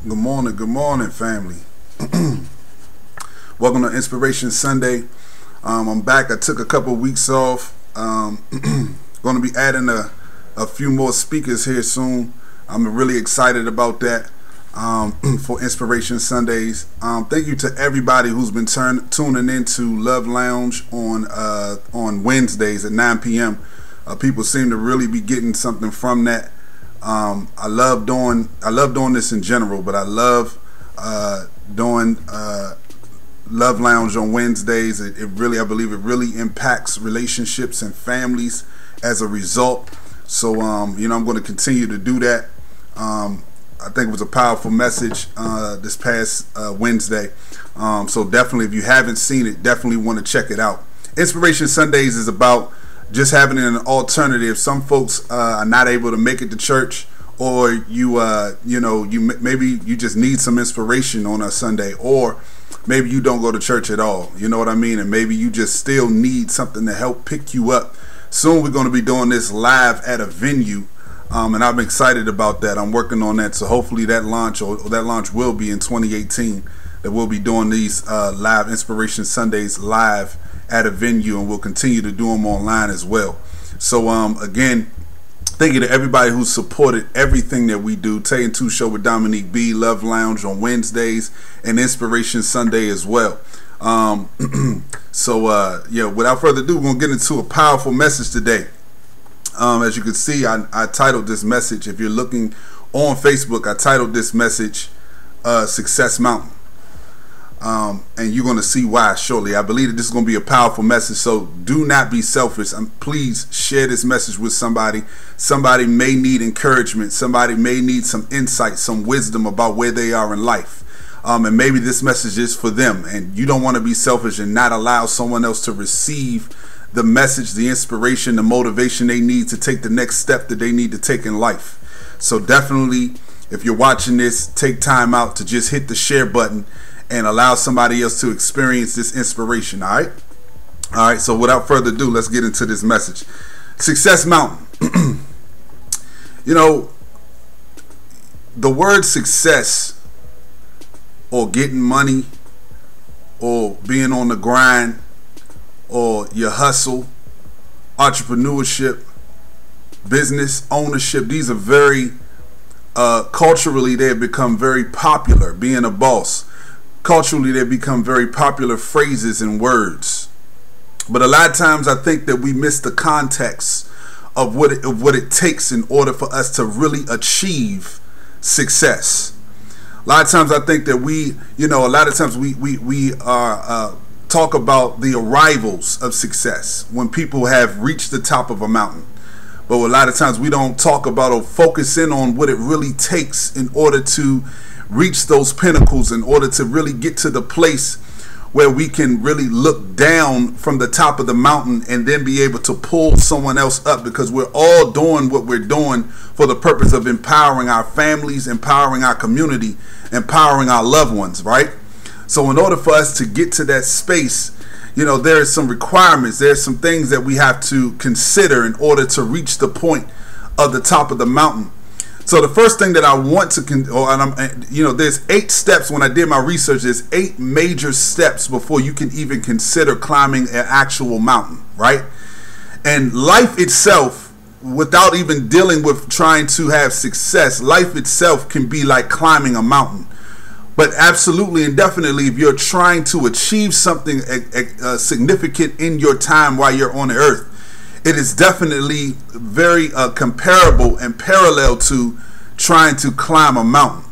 Good morning, family. Welcome to Inspiration Sunday. I'm back. I took a couple of weeks off. Going to be adding a few more speakers here soon. I'm really excited about that for Inspiration Sundays. Thank you to everybody who's been tuning into Love Lounge on Wednesdays at 9 p.m. People seem to really be getting something from that. I love doing this in general, but I love doing Love Lounge on Wednesdays. I believe it really impacts relationships and families as a result. So I'm going to continue to do that. I think it was a powerful message this past Wednesday. So definitely, if you haven't seen it, definitely want to check it out. Inspiration Sundays is about just having an alternative. Some folks are not able to make it to church, or maybe you just need some inspiration on a Sunday, or maybe you don't go to church at all. You know what I mean? And maybe you just still need something to help pick you up. Soon we're going to be doing this live at a venue, and I'm excited about that. I'm working on that, so hopefully that launch will be in 2018. That we'll be doing these live Inspiration Sundays live at a venue, and we'll continue to do them online as well. So again, thank you to everybody who supported everything that we do. Tay and Two Show with Dominique B, Love Lounge on Wednesdays, and Inspiration Sunday as well. Without further ado, we're going to get into a powerful message today. As you can see, I titled this message, if you're looking on Facebook, I titled this message Success Mountain. And you're going to see why shortly. I believe that this is going to be a powerful message, so do not be selfish. Please share this message with somebody. Somebody may need encouragement. Somebody may need some insight, some wisdom about where they are in life. And maybe this message is for them, and you don't want to be selfish and not allow someone else to receive the message, the inspiration, the motivation they need to take the next step that they need to take in life. So definitely, if you're watching this, take time out to just hit the share button and allow somebody else to experience this inspiration. All right, so without further ado, let's get into this message. Success Mountain. The word success, or getting money, or being on the grind, or your hustle, entrepreneurship, business ownership, these are very culturally, they have become very popular. Being a boss, culturally, they become very popular phrases and words. But a lot of times I think that we miss the context of what it takes in order for us to really achieve success. A lot of times I think that we talk about the arrivals of success when people have reached the top of a mountain. But a lot of times we don't talk about or focus in on what it really takes in order to reach those pinnacles, in order to really get to the place where we can really look down from the top of the mountain and then be able to pull someone else up, because we're all doing what we're doing for the purpose of empowering our families, empowering our community, empowering our loved ones, right? So in order for us to get to that space, there are some requirements, there's some things that we have to consider in order to reach the point of the top of the mountain. So the first thing that I want to, there's 8 steps. When I did my research, there's 8 major steps before you can even consider climbing an actual mountain, right? And life itself, without even dealing with trying to have success, life itself can be like climbing a mountain. But absolutely and definitely, if you're trying to achieve something significant in your time while you're on the earth, it is definitely very comparable and parallel to trying to climb a mountain.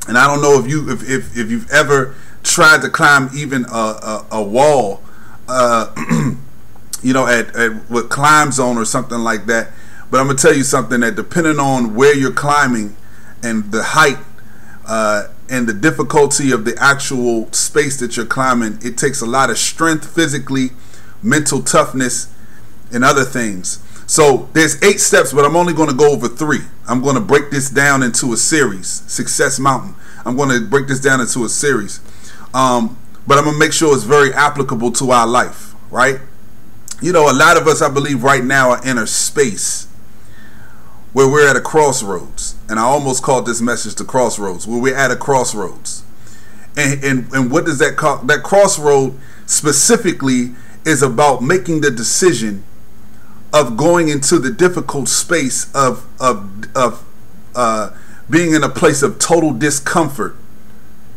And I don't know if you've ever tried to climb even a wall, at with Climb Zone or something like that. But I'm gonna tell you something, that depending on where you're climbing and the height and the difficulty of the actual space that you're climbing, it takes a lot of strength physically, mental toughness, and other things. So there's 8 steps, but I'm only going to go over 3. I'm going to break this down into a series. Success Mountain. I'm going to break this down into a series. But I'm going to make sure it's very applicable to our life, right? A lot of us, I believe, right now are in a space where we're at a crossroads. and I almost called this message the crossroads, where we're at a crossroads. And what does that call? That crossroad specifically is about making the decision of going into the difficult space of being in a place of total discomfort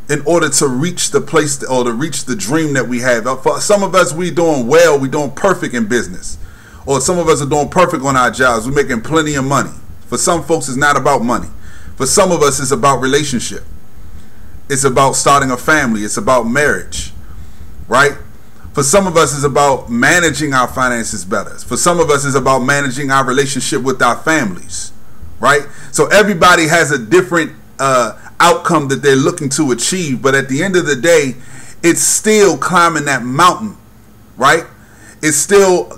in order to reach the place or to reach the dream that we have. For some of us, we doing well, we doing perfect in business. Or some of us are doing perfect on our jobs. We're making plenty of money. For some folks, it's not about money. For some of us, it's about relationship. It's about starting a family. It's about marriage, right? For some of us, it's about managing our finances better. For some of us, it's about managing our relationship with our families, right? So everybody has a different outcome that they're looking to achieve. But at the end of the day, it's still climbing that mountain, right? It's still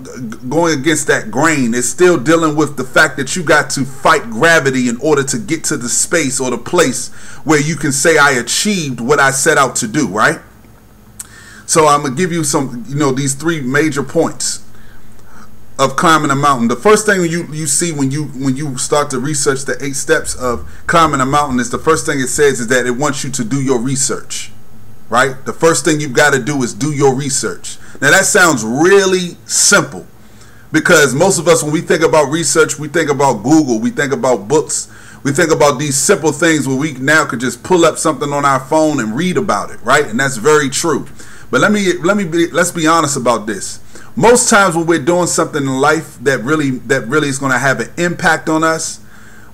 going against that grain. It's still dealing with the fact that you got to fight gravity in order to get to the space or the place where you can say, I achieved what I set out to do, right? So I'm going to give you some, these 3 major points of climbing a mountain. The first thing you see when you start to research the 8 steps of climbing a mountain is the first thing it says is that it wants you to do your research, right? The first thing you've got to do is do your research. Now that sounds really simple because most of us, when we think about research, we think about Google, we think about books, we think about these simple things where we now could just pull up something on our phone and read about it, right? And that's very true. But let's be honest about this. Most times when we're doing something in life that really is going to have an impact on us,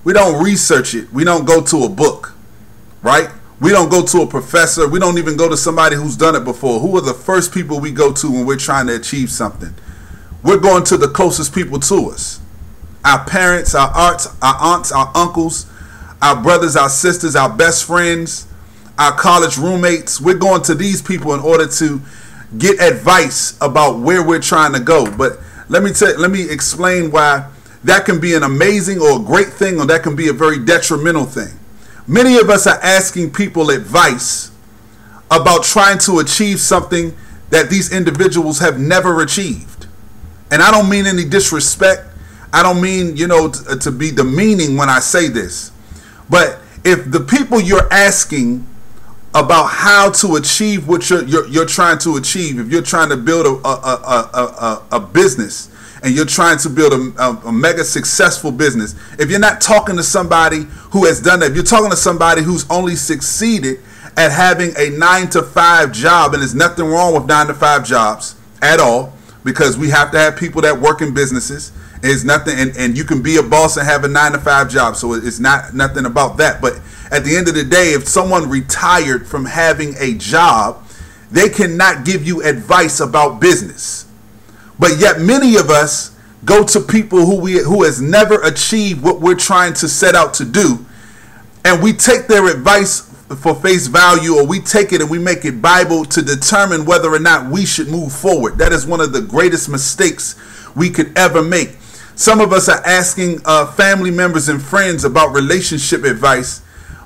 we don't research it. We don't go to a book, right? We don't go to a professor. We don't even go to somebody who's done it before. Who are the first people we go to when we're trying to achieve something? We're going to the closest people to us. Our parents, our aunts, our uncles, our brothers, our sisters, our best friends, our college roommates. We're going to these people in order to get advice about where we're trying to go. But let me explain why that can be an amazing or a great thing, or that can be a very detrimental thing. Many of us are asking people advice about trying to achieve something that these individuals have never achieved. And I don't mean any disrespect. I don't mean, to be demeaning when I say this. But if the people you're asking about how to achieve what you're trying to achieve, if you're trying to build a business and you're trying to build a mega successful business, if you're not talking to somebody who has done that, if you're talking to somebody who's only succeeded at having a 9-to-5 job, and there's nothing wrong with 9-to-5 jobs at all, because we have to have people that work in businesses. It's nothing, and you can be a boss and have a 9-to-5 job, so it's nothing about that. But at the end of the day, if someone retired from having a job, they cannot give you advice about business. But yet many of us go to people who has never achieved what we're trying to set out to do, and we take their advice for face value, or we take it and we make it Bible to determine whether or not we should move forward. That is one of the greatest mistakes we could ever make. Some of us are asking family members and friends about relationship advice,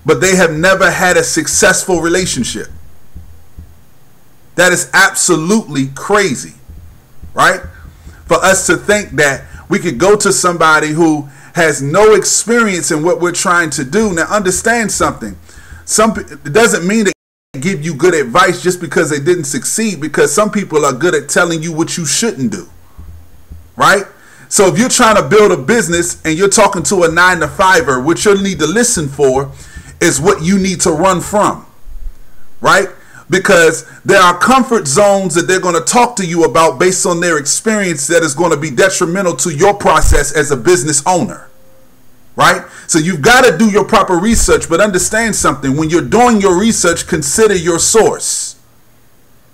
but they have never had a successful relationship. That is absolutely crazy, right? For us to think that we could go to somebody who has no experience in what we're trying to do. Now, understand something. It doesn't mean they give you good advice just because they didn't succeed, because some people are good at telling you what you shouldn't do, right? So if you're trying to build a business and you're talking to a 9-to-5er, what you'll need to listen for is what you need to run from, right? Because there are comfort zones that they're going to talk to you about based on their experience that is going to be detrimental to your process as a business owner, right? So you've got to do your proper research, but understand something. When you're doing your research, consider your source,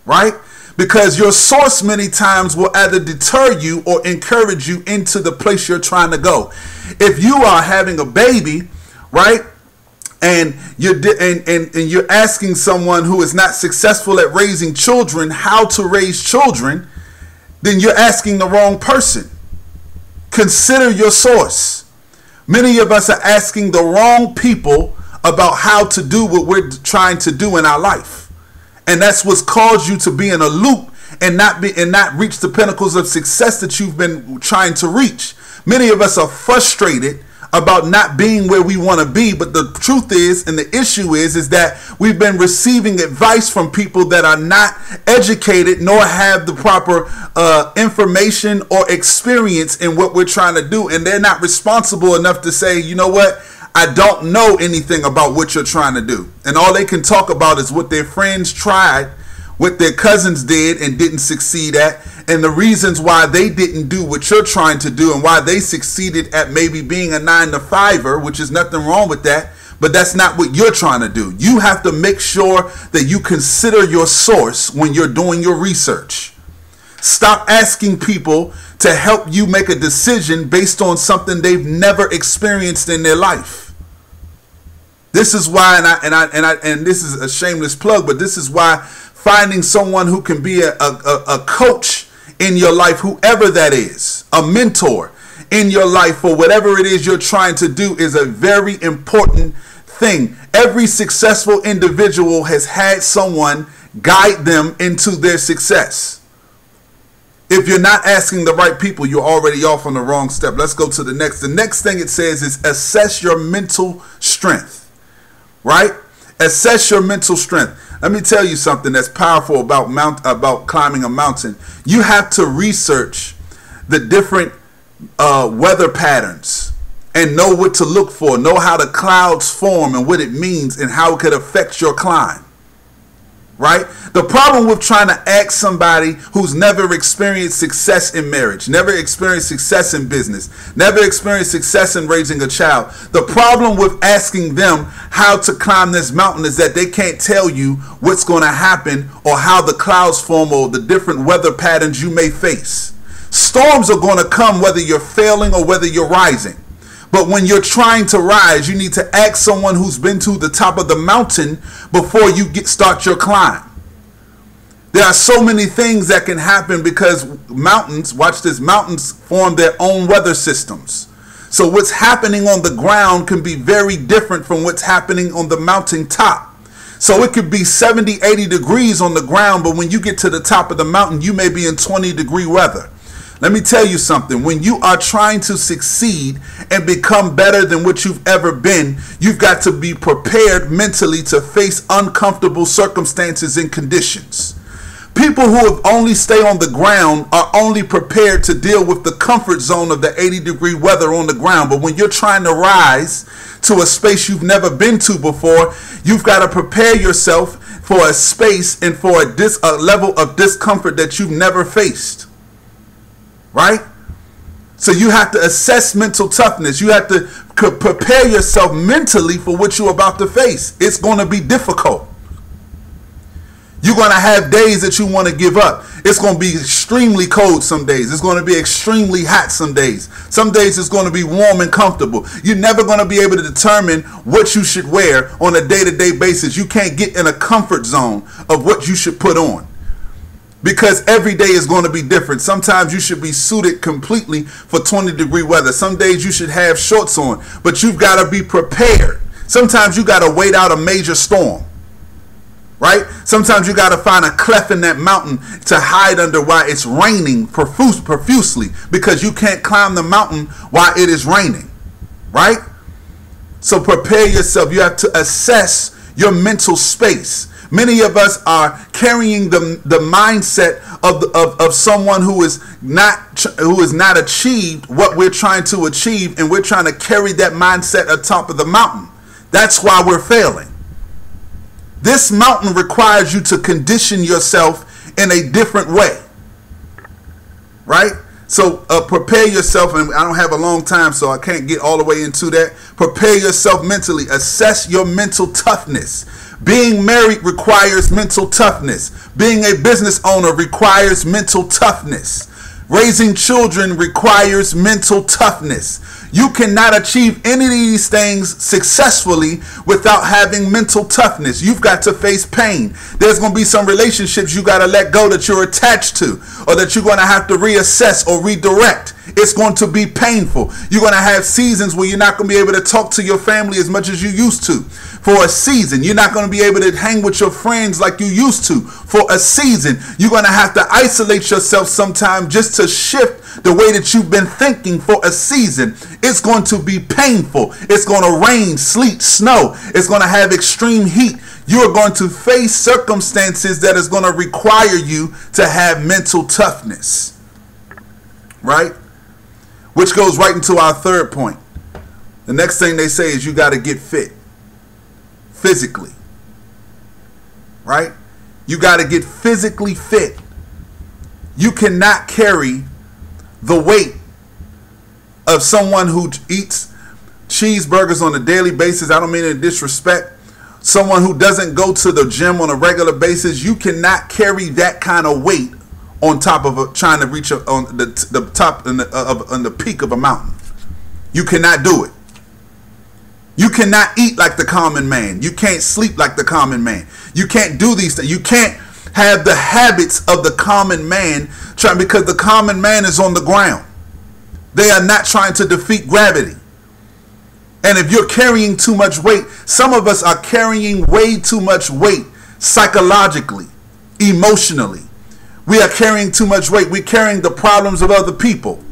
right? Because your source many times will either deter you or encourage you into the place you're trying to go. If you are having a baby, right, and you're asking someone who is not successful at raising children how to raise children, then you're asking the wrong person. Consider your source. Many of us are asking the wrong people about how to do what we're trying to do in our life. And that's what's caused you to be in a loop and not reach the pinnacles of success that you've been trying to reach. Many of us are frustrated about not being where we want to be. But the truth is, and the issue is that we've been receiving advice from people that are not educated nor have the proper information or experience in what we're trying to do. And they're not responsible enough to say, you know what? I don't know anything about what you're trying to do. And all they can talk about is what their friends tried, what their cousins did and didn't succeed at, and the reasons why they didn't do what you're trying to do and why they succeeded at maybe being a 9-to-5er, which is nothing wrong with that, but that's not what you're trying to do. You have to make sure that you consider your source when you're doing your research. Stop asking people to help you make a decision based on something they've never experienced in their life. This is why, and this is a shameless plug, but this is why finding someone who can be a coach in your life, whoever that is, a mentor in your life for whatever it is you're trying to do, is a very important thing. Every successful individual has had someone guide them into their success. If you're not asking the right people, you're already off on the wrong step. Let's go to the next. The next thing it says is assess your mental strength, right? Assess your mental strength. Let me tell you something that's powerful about climbing a mountain. You have to research the different weather patterns and know what to look for, know how the clouds form and what it means and how it could affect your climb. Right? The problem with trying to ask somebody who's never experienced success in marriage, never experienced success in business, never experienced success in raising a child, the problem with asking them how to climb this mountain is that they can't tell you what's going to happen or how the clouds form or the different weather patterns you may face. Storms are going to come whether you're failing or whether you're rising. But when you're trying to rise, you need to ask someone who's been to the top of the mountain before you start your climb. There are so many things that can happen because mountains, watch this, mountains form their own weather systems. So what's happening on the ground can be very different from what's happening on the mountain top. So it could be 70, 80 degrees on the ground, but when you get to the top of the mountain, you may be in 20-degree weather. Let me tell you something. When you are trying to succeed and become better than what you've ever been, you've got to be prepared mentally to face uncomfortable circumstances and conditions. People who have only stayed on the ground are only prepared to deal with the comfort zone of the 80-degree weather on the ground. But when you're trying to rise to a space you've never been to before, you've got to prepare yourself for a space and for a level of discomfort that you've never faced. Right? So you have to assess mental toughness. You have to prepare yourself mentally for what you're about to face. It's going to be difficult. You're going to have days that you want to give up. It's going to be extremely cold some days. It's going to be extremely hot some days. Some days it's going to be warm and comfortable. You're never going to be able to determine what you should wear on a day-to-day basis. You can't get in a comfort zone of what you should put on. Because every day is going to be different. Sometimes you should be suited completely for 20-degree weather. Some days you should have shorts on, but you've got to be prepared. Sometimes you got to wait out a major storm, right? Sometimes you got to find a cleft in that mountain to hide under while it's raining profusely, because you can't climb the mountain while it is raining, right? So prepare yourself. You have to assess your mental space. Many of us are carrying the mindset of someone who is not achieved what we're trying to achieve, and we're trying to carry that mindset atop of the mountain. That's why we're failing. This mountain requires you to condition yourself in a different way, right? So prepare yourself, and I don't have a long time, so I can't get all the way into that. Prepare yourself mentally. Assess your mental toughness. Being married requires mental toughness. Being a business owner requires mental toughness. Raising children requires mental toughness. You cannot achieve any of these things successfully without having mental toughness. You've got to face pain. There's going to be some relationships you got to let go that you're attached to, or that you're going to have to reassess or redirect. It's going to be painful. You're going to have seasons where you're not going to be able to talk to your family as much as you used to. for a season. You're not going to be able to hang with your friends like you used to for a season. You're going to have to isolate yourself sometime just to shift the way that you've been thinking for a season. It's going to be painful. It's going to rain, sleet, snow. It's going to have extreme heat. You are going to face circumstances that is going to require you to have mental toughness. Right? Which goes right into our third point. The next thing they say is you got to get fit physically. Right? You got to get physically fit. You cannot carry the weight of someone who eats cheeseburgers on a daily basis. I don't mean in disrespect. Someone who doesn't go to the gym on a regular basis. You cannot carry that kind of weight on top of trying to reach on the top on the peak of a mountain. You cannot do it. You cannot eat like the common man. You can't sleep like the common man. You can't do these things. You can't have the habits of the common man because the common man is on the ground. They are not trying to defeat gravity. And if you're carrying too much weight, some of us are carrying way too much weight psychologically, emotionally. We are carrying too much weight. We're carrying the problems of other people,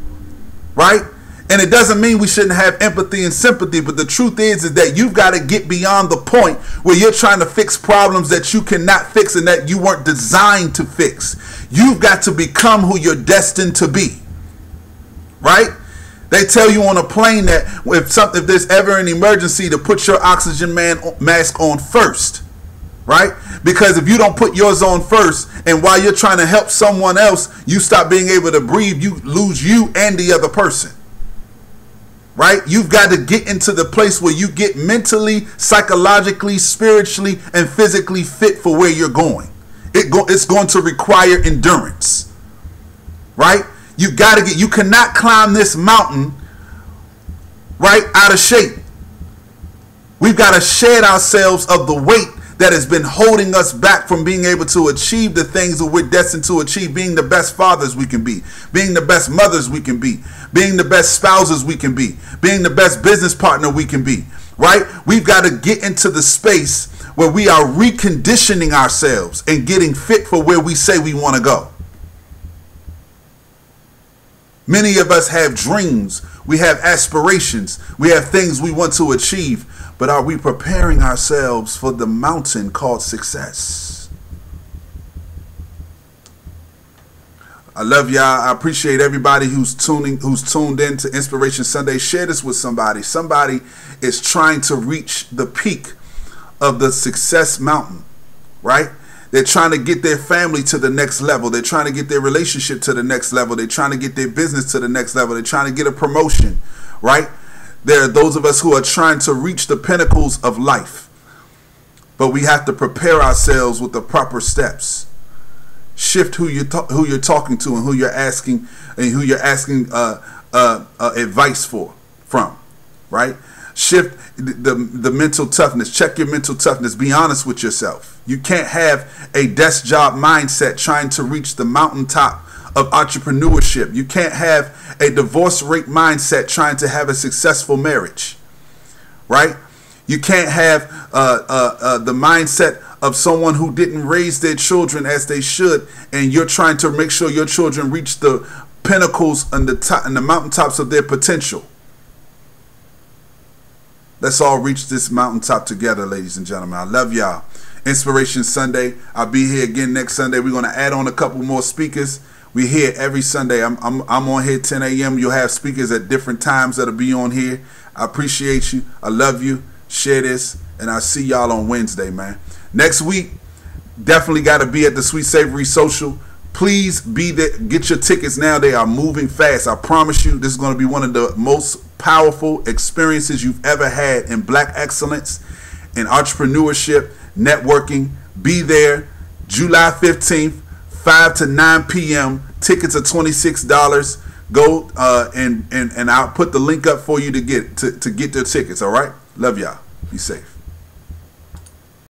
right? And it doesn't mean we shouldn't have empathy and sympathy, but the truth is that you've got to get beyond the point where you're trying to fix problems that you cannot fix and that you weren't designed to fix. You've got to become who you're destined to be, right? They tell you on a plane that if there's ever an emergency to put your oxygen mask on first, right? Because if you don't put yours on first, and while you're trying to help someone else, you stop being able to breathe, you lose you and the other person. Right? You've got to get into the place where you get mentally, psychologically, spiritually, and physically fit for where you're going. It's going to require endurance. Right? You cannot climb this mountain, right, out of shape. We've got to shed ourselves of the weight that has been holding us back from being able to achieve the things that we're destined to achieve, being the best fathers we can be, being the best mothers we can be, being the best spouses we can be, being the best business partner we can be, right? We've got to get into the space where we are reconditioning ourselves and getting fit for where we say we want to go. Many of us have dreams, we have aspirations, we have things we want to achieve, but are we preparing ourselves for the mountain called success? I love y'all. I appreciate everybody who's tuned in to Inspiration Sunday. Share this with somebody. Somebody is trying to reach the peak of the success mountain, right? They're trying to get their family to the next level. They're trying to get their relationship to the next level. They're trying to get their business to the next level. They're trying to get a promotion, right? There are those of us who are trying to reach the pinnacles of life. But we have to prepare ourselves with the proper steps. Shift who you're talking to and who you're asking advice from, right? Shift the mental toughness. Check your mental toughness. Be honest with yourself. You can't have a desk job mindset trying to reach the mountaintop of entrepreneurship. You can't have a divorce rate mindset trying to have a successful marriage, right? You can't have the mindset of someone who didn't raise their children as they should, and you're trying to make sure your children reach the pinnacles and the mountaintops of their potential. Let's all reach this mountaintop together, ladies and gentlemen. I love y'all. Inspiration Sunday. I'll be here again next Sunday. We're going to add on a couple more speakers. We're here every Sunday. I'm on here 10 a.m. You'll have speakers at different times that'll be on here. I appreciate you. I love you. Share this. And I'll see y'all on Wednesday, man. Next week, definitely got to be at the Sweet Savory Social. Please be there. Get your tickets now. They are moving fast. I promise you, this is going to be one of the most powerful experiences you've ever had in black excellence, in entrepreneurship, networking. Be there July 15th, 5 to 9 p.m. Tickets are $26. Go and I'll put the link up for you to get their tickets. All right. Love y'all. Be safe.